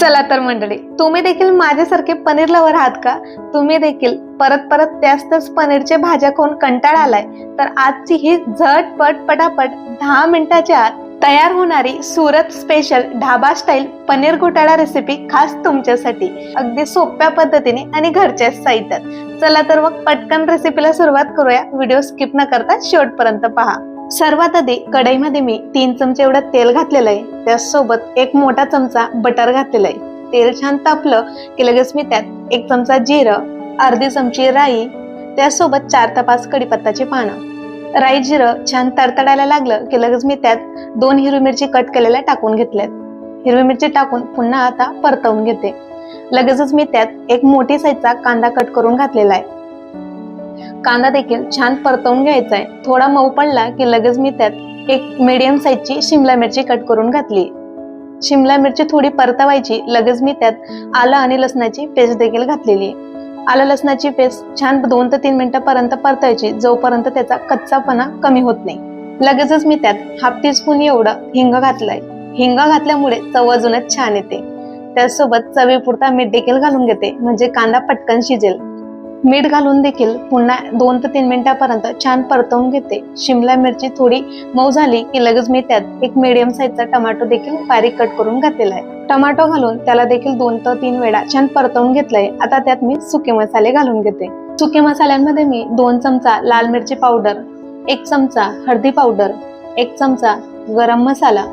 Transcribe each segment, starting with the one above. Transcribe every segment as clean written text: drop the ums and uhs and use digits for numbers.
चला तर मंडळी, तुम्ही देखील माझ्यासारखे पनीर लवर आहात का? तुम्ही देखील परत परत त्याच पनीरच्या भाज्या खाऊन कंटाळा आलाय तर आजची ही झटपट पटापट 10 मिनिटाच्या आत तयार होणारी सुरत स्पेशल ढाबा स्टाईल पनीर घोटाळा रेसिपी खास तुमच्यासाठी, अगदी सोप्या पद्धतीने आणि घरच्या साहित्यात। चला तर मग पटकन रेसिपीला सुरुवात करूया। व्हिडिओ स्किप न करता शेवटपर्यंत पहा। सर्वात आधी कढईमध्ये मी 3 चमचे एवढं तेल घातलेलं आहे, त्यासोबत 1 मोठा चमचा बटर घातलेला आहे। तेल छान तापलं की लगेच मी त्यात 1 चमचा जिरं, अर्धी चमची राई, त्यासोबत 4 ते 5 कढीपत्त्याची पानं। राई जिरं छान तडतडायला लागलं की लगेच मी त्यात 2 हिरवी मिरची कट केलेल्या टाकून घेतल्यात। हिरवी मिरची टाकून पुन्हा आता परतवून घेते। लगेचच मी त्यात 1 मोठी साईजचा कांदा कट करून घातलेला आहे। कांदा देखील छान परतवून घ्यायचा आहे। थोडा मऊ पडला की लगेच मी त्यात 1 मीडियम साईजची शिमला मिरची कट करून घातली। शिमला मिरची थोडी परतवायची। लगेच मी त्यात आलं आणि लसणाची पेस्ट देखील घातलेली आहे। आलं लसणाची पेस्ट छान 2 ते 3 मिनिटांपर्यंत परतायची, जोपर्यंत त्याचा कच्चापणा कमी होत नाही। लगेचच मी त्यात हाफ टीस्पून एवढं हिंग घातलंय। हिंग घातल्यामुळे चव अजूनच छान येते। त्यासोबत चवीपुरता मीठ देखील घालून घेते, म्हणजे कांदा पटकन शिजेल। मीठ घालून देखील पुन्हा 2 ते 3 मिनिटांपर्यंत छान परतवून घेते। शिमला मिरची थोडी मऊ झाली की लगेच मी त्यात 1 मीडियम साईजचा टोमॅटो देखील बारीक कट करून घातलेला आहे। टोमॅटो घालून त्याला देखील 2 ते 3 वेळा छान परतवून घेतलंय। आता त्यात मी सुके मसाले घालून घेते। सुके मसाल्यांमध्ये मी 2 चमचा लाल मिरची पावडर, 1 चमचा हळदी पावडर, 1 चमचा गरम मसाला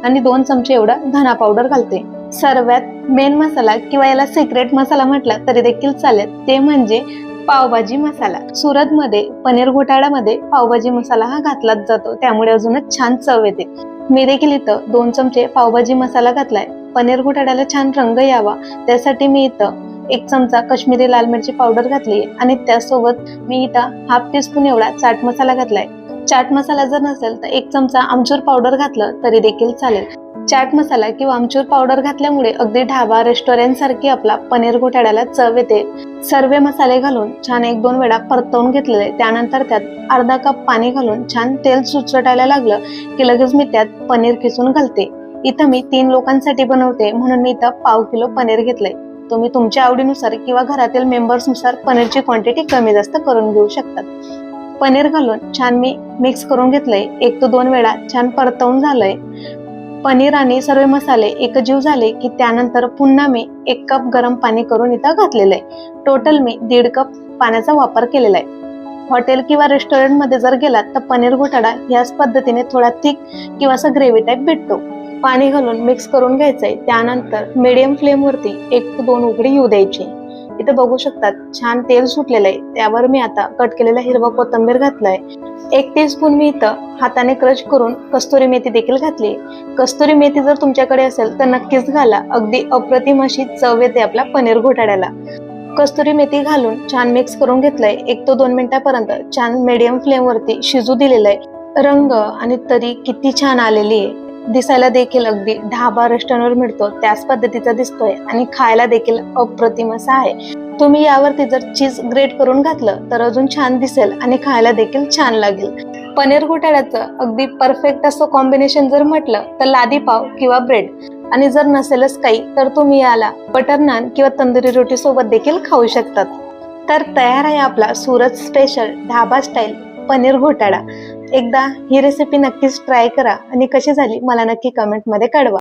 आणि 2 चमचे एवढा धना पावडर घालते। सर्वात मेन मसाला किंवा याला सिक्रेट मसाला म्हटला तरी देखील चालेल, ते म्हणजे पावभाजी मसाला। सुरत मध्ये पनीर घोटाळ्यामध्ये पावभाजी मसाला हा घातलाच जातो, त्यामुळे अजूनच छान चव येते। मी देखील इथं 2 चमचे पावभाजी मसाला घातलाय। पनीर घोटाळ्याला छान रंग यावा त्यासाठी मी इथं 1 चमचा काश्मीरी लाल मिरची पावडर घातली आणि त्यासोबत मी इथं हाफ टीस्पून एवढा चाट मसाला घातलाय। चाट मसाला जर नसेल तर 1 चमचा आमचूर पावडर घातलं तरी देखील चालेल। चाट मसाला किंवा आमचूर पावडर घातल्यामुळे अगदी ढाबा रेस्टॉरंट सारखी आपला पनीर घोटाळ्याला चव येते। सर्व मसाले घालून छान 1-2 वेळा परतवून घेतलेले। त्यानंतर त्यात अर्धा कप पाणी घालून छान तेल सुटसुटायला लागलं की लगेच मी त्यात पनीर खिसून घालते। इथं मी 3 लोकांसाठी बनवते म्हणून मी इथं पाव किलो पनीर घेतलंय। तुम्ही तुमच्या आवडीनुसार किंवा घरातील मेंबर्स नुसार पनीरची क्वांटिटी कमी जास्त करून घेऊ शकतात। पनीर घालून छान मी मिक्स करून घेतलंय। 1 ते 2 वेळा छान परतवून झालंय। पनीर आणि सर्व मसाले एकजीव झाले की त्यानंतर पुन्हा मी 1 कप गरम पाणी करून इथं घातलेलं आहे। टोटल मी 1.5 कप पाण्याचा वापर केलेला आहे। हॉटेल किंवा रेस्टॉरंट मध्ये जर गेलात तर पनीर घोटाळा याच पद्धतीने थोडा थिक किंवा असा ग्रेव्ही टाईप भेटतो। पाणी घालून मिक्स करून घ्यायचंय। त्यानंतर मीडियम फ्लेम वरती 1 ते 2 उकळी येऊ द्यायची। इथं बघू शकतात छान तेल सुटलेलं आहे। त्यावर मी आता कट केलेला हिरवा कोथिंबीर घातलाय। 1 टीस्पून मी इथं हाताने क्रश करून कस्तुरी मेथी देखील घातली। कस्तुरी मेथी जर तुमच्याकडे असेल तर नक्कीच घाला, अगदी अप्रतिम अशी चव येते आपल्या पनीर घोटाळ्याला। कस्तुरी मेथी घालून छान मिक्स करून घेतलंय। 1 ते 2 मिनिटांपर्यंत छान मीडियम फ्लेम वरती शिजू दिलेलं आहे। रंग आणि तरी किती छान आलेली आहे। दिसायला देखील अगदी ढाबा रेस्टॉरंटवर मिळतो त्याच पद्धतीचा दिसतोय आणि खायला देखील अप्रतिम असा आहे। तुम्ही यावरती जर चीज ग्रेट करून घातलं तर अजून छान दिसेल आणि खायला देखील छान लागेल। पनीर घोटाळ्याचं अगदी परफेक्ट असं कॉम्बिनेशन जर म्हटलं तर लादी पाव किंवा ब्रेड, आणि जर नसेलच काही तर तुम्ही याला बटर नान किंवा तंदुरी रोटी सोबत देखील खाऊ शकतात। तर तयार आहे आपला सुरत स्पेशल ढाबा स्टाईल पनीर घोटाळा। एकदा ही रेसिपी नक्कीच ट्राय करा आणि कशी झाली मला नक्की कमेंट मध्ये कळवा।